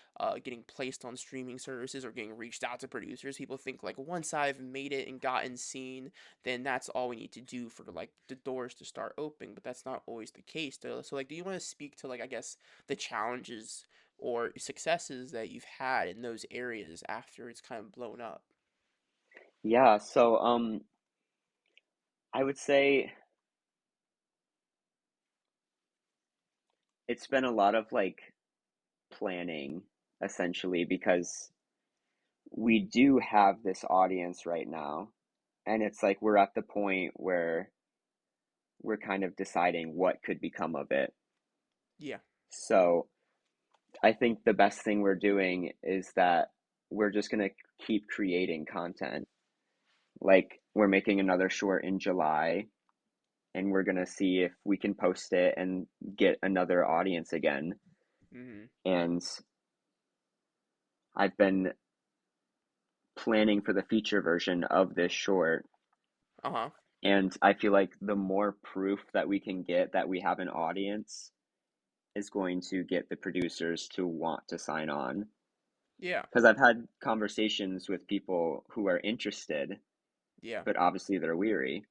getting placed on streaming services or getting reached out to producers. People think like once I've made it and gotten seen, then that's all we need to do for like the doors to start opening. But that's not always the case. Though. So like, do you want to speak to like I guess the challenges or successes that you've had in those areas after it's kind of blown up? yeah. So I would say it's been a lot of like planning essentially because we do have this audience right now, and it's like we're at the point where we're kind of deciding what could become of it. Yeah. So I think the best thing we're doing is that we're just going to keep creating content. Like we're making another short in July, and we're going to see if we can post it and get another audience again. Mhm. And I've been planning for the feature version of this short. Uh-huh. And I feel like the more proof that we can get that we have an audience is going to get the producers to want to sign on. Yeah. Because I've had conversations with people who are interested, Yeah. but obviously they're weary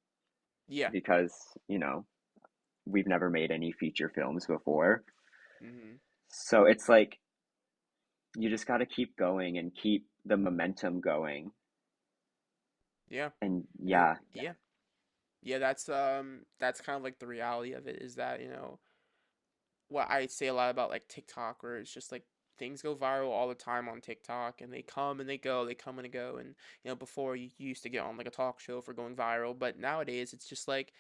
Yeah. because, we've never made any feature films before. Mhm. So it's like you just got to keep going and keep the momentum going. Yeah. And And yeah, yeah. Yeah, that's kind of like the reality of it is that, what I say a lot about like TikTok, where it's just like things go viral all the time on TikTok, and they come and they go, they come and go, and before you used to get on like a talk show for going viral, but nowadays it's like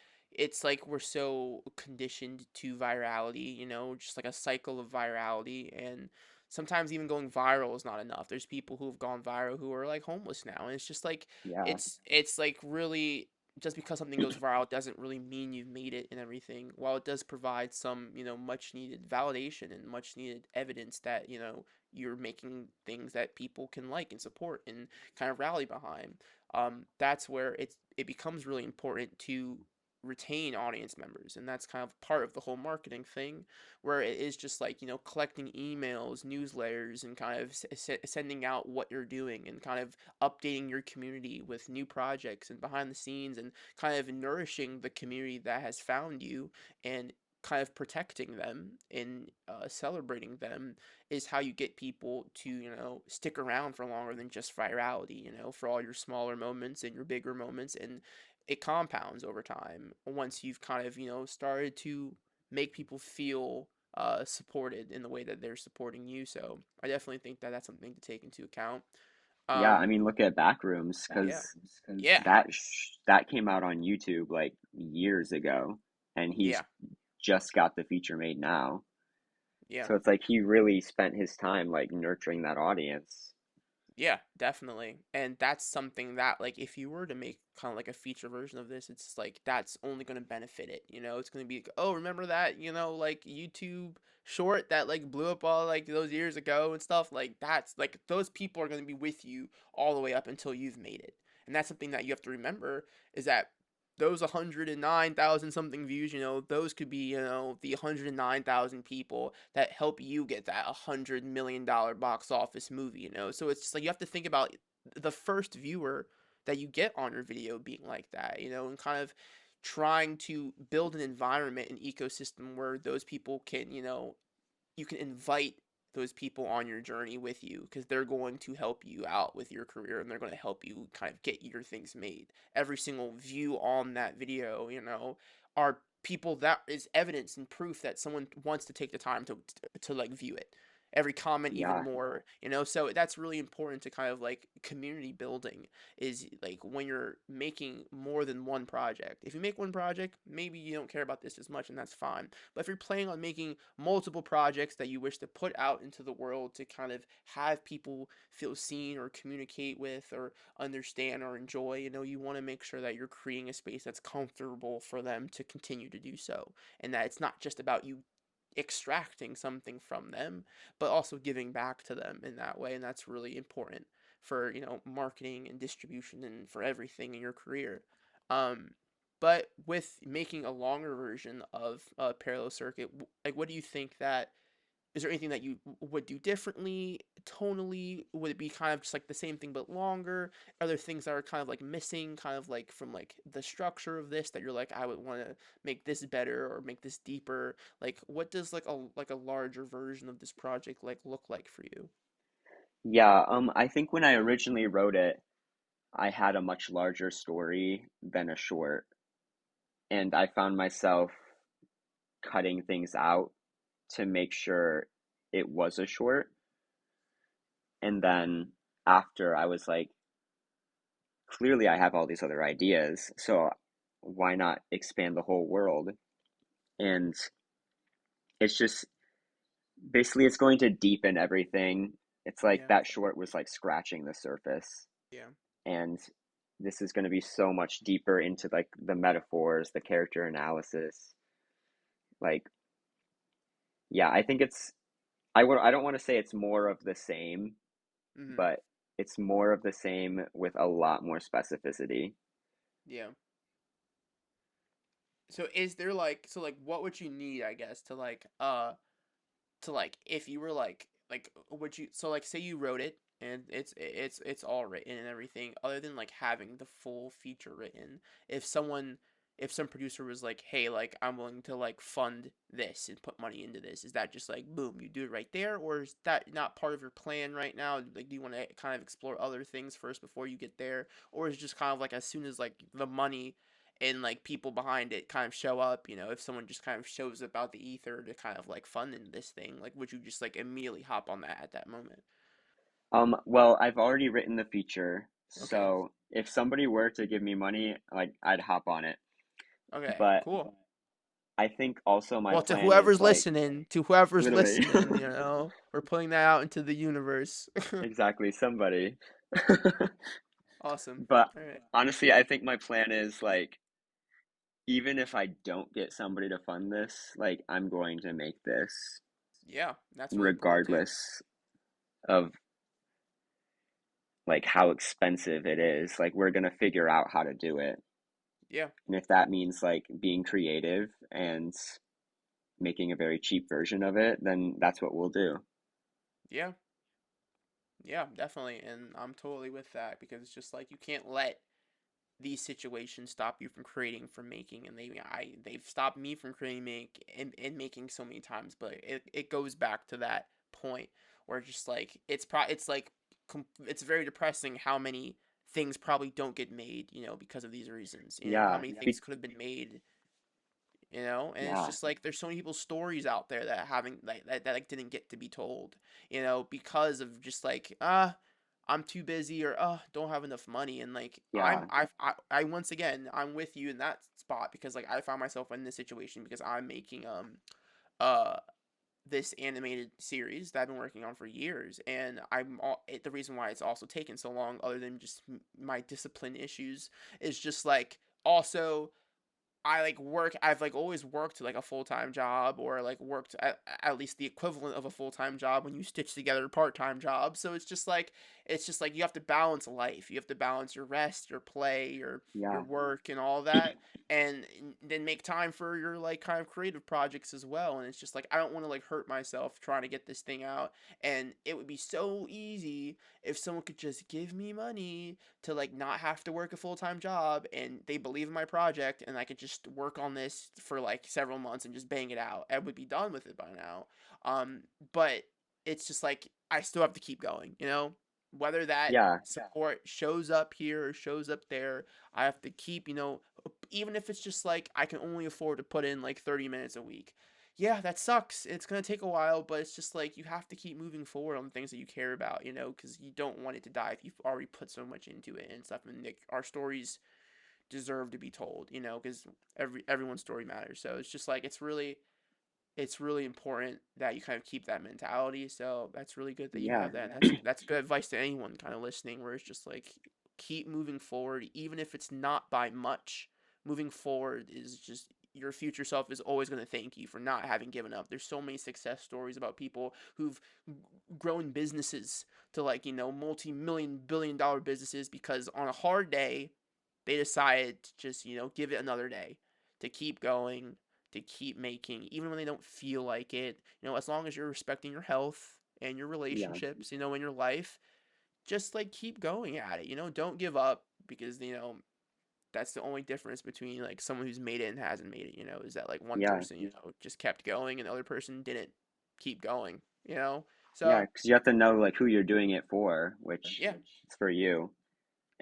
we're so conditioned to virality, just like a cycle of virality, and sometimes even going viral is not enough. There's people who have gone viral who are like homeless now, and it's just like yeah, it's like really just because something goes viral doesn't really mean you've made it and everything. While it does provide some, much needed validation and much needed evidence that, you're making things that people can like and support and kind of rally behind. That's where it becomes really important to retain audience members, and that's kind of part of the whole marketing thing, where it is just like collecting emails, newsletters, and kind of sending out what you're doing and kind of updating your community with new projects and behind the scenes, and kind of nourishing the community that has found you, and kind of protecting them and celebrating them is how you get people to stick around for longer than just virality, for all your smaller moments and your bigger moments, and it compounds over time once you've kind of started to make people feel supported in the way that they're supporting you. So I definitely think that that's something to take into account. yeah. I um mean, look at Backrooms yeah. because Yeah. that came out on YouTube like years ago, and he's Yeah. just got the feature made now. Yeah. So it's like he really spent his time like nurturing that audience. Yeah, definitely. And that's something that, like, if you were to make kind of like a feature version of this, it's like that's only going to benefit it. It's going to be like, oh, remember that, like YouTube short that like blew up all like those years ago and stuff? Like, that's like those people are going to be with you all the way up until you've made it. And that's something that you have to remember is that those 109,000 something views, those could be, the 109,000 people that help you get that $100 million box office movie, So it's just like you have to think about the first viewer that you get on your video being like that, and kind of trying to build an environment, an ecosystem where those people can, you can invite those people on your journey with you because they're going to help you out with your career and they're going to help you kind of get your things made. Every single view on that video, are people that is evidence and proof that someone wants to take the time to like view it. Every comment even Yeah, more, so that's really important to kind of like community building is like when you're making more than one project. If you make one project, maybe you don't care about this as much and that's fine. But if you're planning on making multiple projects that you wish to put out into the world to kind of have people feel seen or communicate with or understand or enjoy, you want to make sure that you're creating a space that's comfortable for them to continue to do so. And that it's not just about you extracting something from them, but also giving back to them in that way. And that's really important for, marketing and distribution and for everything in your career. Um, but with making a longer version of Parallel Circuit, like, what do you think that is there anything that you would do differently tonally? Would it be kind of just like the same thing but longer? Are there things that are kind of like missing, kind of like from like the structure of this that you're like, I would want to make this better or make this deeper? Like, what does like a larger version of this project like look like for you? yeah. I think when I originally wrote it, I had a much larger story than a short, and I found myself cutting things out to make sure it was a short. And then after I was like, clearly I have all these other ideas, so why not expand the whole world? And it's just basically it's going to deepen everything. It's like Yeah. that short was like scratching the surface, Yeah. and this is going to be so much deeper into like the metaphors, the character analysis. Like, yeah, I think I don't want to say it's more of the same, Mhm. but it's more of the same with a lot more specificity. Yeah. So is there like so like what would you need, I guess, to like if you were like would you so like say you wrote it and it's all written and everything other than like having the full feature written, if someone if some producer was like, hey, like I'm willing to like fund this and put money into this, is that just like boom you do it right there, or is that not part of your plan right now? Like do you want to kind of explore other things first before you get there, or is it just kind of like as soon as like the money and like people behind it kind of show up, if someone just kind of shows up out the ether to kind of like fund in this thing, like would you just like immediately hop on that at that moment? Well, I've already written the feature, Okay. so if somebody were to give me money, like I'd hop on it. Okay, But cool. I think also my Well, plan is like to whoever's literally listening, we're putting that out into the universe. exactly somebody. Awesome. But All right. honestly, I think my plan is like even if I don't get somebody to fund this, like I'm going to make this Yeah, that's really important too. regardless of like how expensive it is. Like we're going to figure out how to do it. Yeah. And if that means like being creative and making a very cheap version of it, then that's what we'll do. Yeah. Yeah, definitely. And I'm totally with that because it's just like you can't let these situations stop you from creating, from making, and they've stopped me from creating, and making so many times, but it goes back to that point where just like it's like it's very depressing how many things probably don't get made, because of these reasons, how Yeah, many things could have been made, and it's yeah, just like there's so many people's stories out there that having that like didn't get to be told, because of just like I'm too busy, or don't have enough money. And like yeah, I once again I'm with you in that spot because like I found myself in this situation because I'm making uh this animated series that I've been working on for years, and the reason why it's also taken so long, other than just my discipline issues, is just like also I like work. I've like always worked like a full time job, or like worked at least the equivalent of a full time job when you stitch together a part time job. So it's just like you have to balance life. You have to balance your rest, your play, your yeah, work, and all that, and then make time for your like kind of creative projects as well. And it's just like I don't want to like hurt myself trying to get this thing out. And it would be so easy if someone could just give me money to like not have to work a full-time job, and they believe in my project, and I could just work on this for like several months and just bang it out. I would be done with it by now. But it's just like I still have to keep going, whether that yeah, support shows up here or shows up there. I have to keep, even if it's just like I can only afford to put in like 30 minutes a week. Yeah, that sucks. It's going to take a while, but it's just like you have to keep moving forward on the things that you care about, because you don't want it to die if you've already put so much into it and stuff. And like, our stories deserve to be told, because everyone's story matters. So it's just like it's really important that you kind of keep that mentality. So that's really good that you yeah, have that. That's good advice to anyone kind of listening, where it's just like keep moving forward, even if it's not by much. Moving forward is just your future self is always going to thank you for not having given up. There's so many success stories about people who've grown businesses to like, multi-million billion dollar businesses because on a hard day they decided to just, give it another day, to keep going, to keep making, even when they don't feel like it. As long as you're respecting your health and your yeah, relationships, in your life, just like keep going at it. Don't give up because that's the only difference between like someone who's made it and hasn't made it. Is that like one yeah, person just kept going and the other person didn't keep going. yeah. So Because you have to know like who you're doing it for, which yeah, is for you.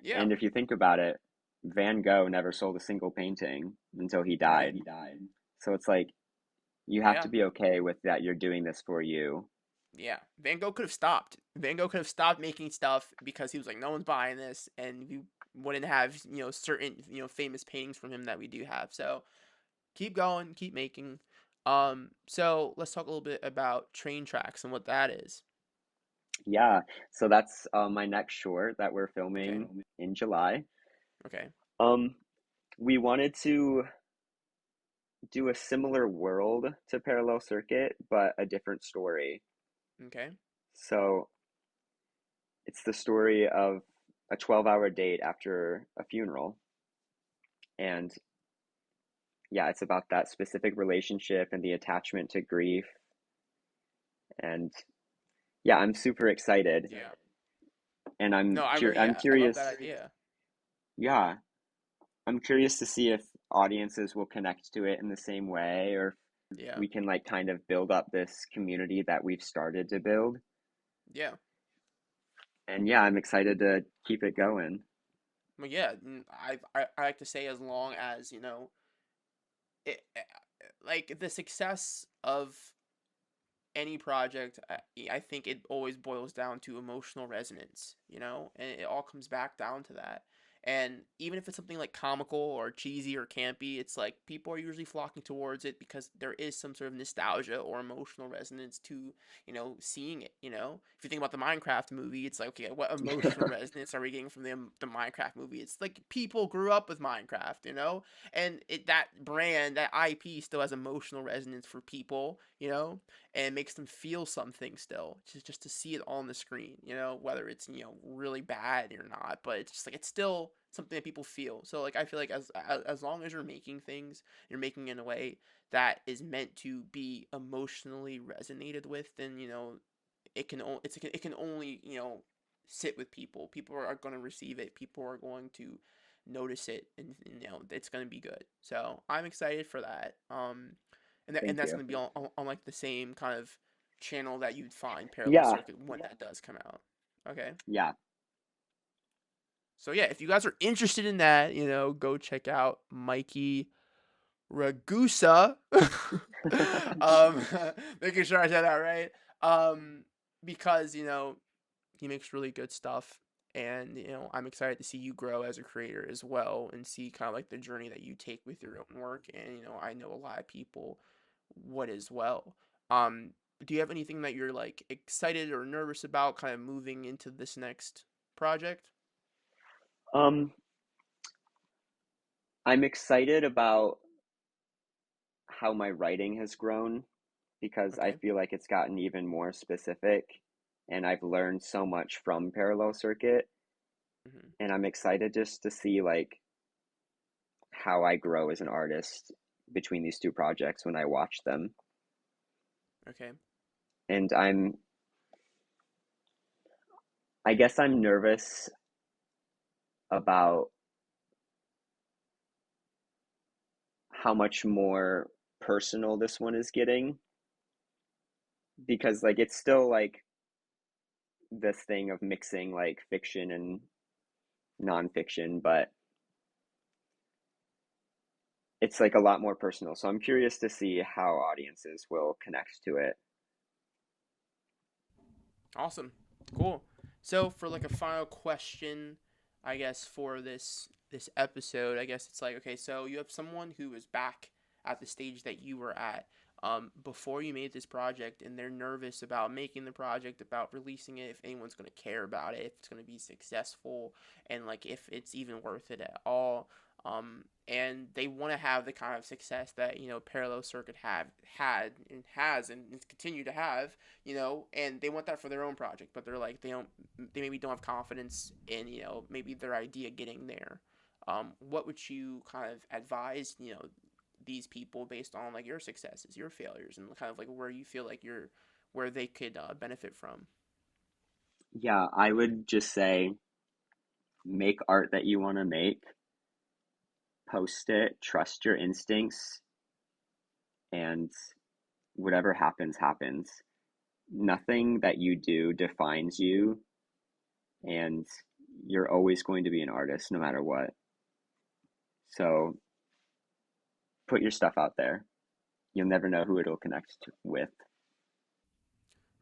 yeah, And if you think about it, Van Gogh never sold a single painting until he right, died. So it's like You have to Yeah. be okay with that you're doing this for you. Yeah, Van Gogh could have stopped. Van Gogh could have stopped making stuff because he was like, no one's buying this, and we wouldn't have certain famous paintings from him that we do have. So keep going, keep making. So let's talk a little bit about train tracks and what that is. Yeah, so that's my next short that we're Okay, filming in July. okay, Um, we wanted to do a similar world to Parallel Circuit, but a different story. okay, So it's the story of a 12-hour date after a funeral. And yeah, it's about that specific relationship and the attachment to grief. And yeah, I'm super excited. yeah. And No, I'm I love that curious. idea. Yeah, I'm curious to see if audiences will connect to it in the same way, or if Yeah, we can like kind of build up this community that we've started to build. yeah. And yeah, I'm excited to keep it going. Well, yeah. I like to say as long as like the success of any project, I think it always boils down to emotional resonance, and it all comes back down to that. And even if it's something like comical or cheesy or campy, it's like people are usually flocking towards it because there is some sort of nostalgia or emotional resonance to, seeing it. If you think about the Minecraft movie, it's like, okay, what emotional resonance are we getting from the Minecraft movie? It's like people grew up with Minecraft, and that brand, that IP still has emotional resonance for people, and it makes them feel something still, just to see it on the screen, whether it's really bad or not, but it's just like it's still something that people feel. So like I feel like as long as you're making things, you're making in a way that is meant to be emotionally resonated with, then it can only sit with people. People are going to receive it. People are going to notice it, and it's going to be good. So I'm excited for that. And Thank that's you. going to be on like the same kind of channel that you'd find Parallel Yeah, Circuit when that does come out. Okay. yeah. So yeah, if you guys are interested in that, go check out Mikey Ragusa. um, making sure I said that right. Um, because he makes really good stuff, and I'm excited to see you grow as a creator as well, and see kind of like the journey that you take with your own work. And I know a lot of people would as well. Um, do you have anything that you're like excited or nervous about, kind of moving into this next project? Um, I'm excited about how my writing has grown because I Okay. feel like it's gotten even more specific and I've learned so much from Parallel Circuit Hmm. and I'm excited just to see like how I grow as an artist between these two projects when I watch them. Okay. And I guess I'm nervous about how much more personal this one is getting because like it's still like this thing of mixing like fiction and nonfiction, but it's like a lot more personal. So I'm curious to see how audiences will connect to it. Awesome. Cool. So for like a final question, I guess for this episode, I guess it's like, okay, so you have someone who is back at the stage that you were at before you made this project, and they're nervous about making the project, about releasing it, if anyone's going to care about it, if it's going to be successful, and like if it's even worth it at all. And they want to have the kind of success that Parallel Circuit have had and has and continue to have, and they want that for their own project, but they're like they maybe don't have confidence in maybe their idea getting there. What would you kind of advise these people based on like your successes, your failures, and kind of like where you feel like where they could benefit from? Yeah, I would just say make art that you want to make, post it, trust your instincts, and whatever happens, happens. Nothing that you do defines you, and you're always going to be an artist no matter what. So put your stuff out there. you'll never know who it'll with.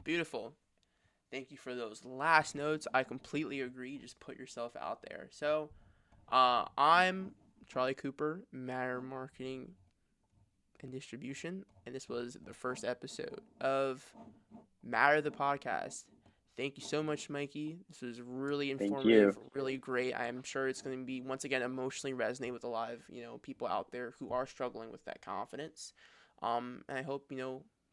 Beautiful. Thank you for those last notes. I completely agree. Just put yourself out there. So, I'm Charlie Cooper, Matter Marketing and Distribution, and this was the first episode of Matter the Podcast. Thank you so much, Mikey. This was really Thank informative, you. really great. I am sure it's going to be once again emotionally resonate with a lot of people out there who are struggling with that confidence. And I hope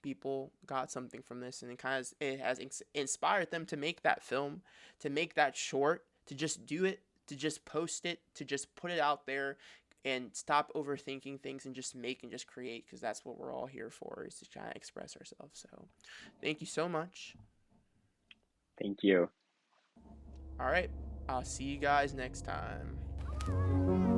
people got something from this, and it has inspired them to make that film, to make that short, to just do it, to just post it, to just put it out there, and stop overthinking things and just make and just create, because that's what we're all here for, is to try to express ourselves. So, thank you so much. Thank you. All right. I'll see you guys next time.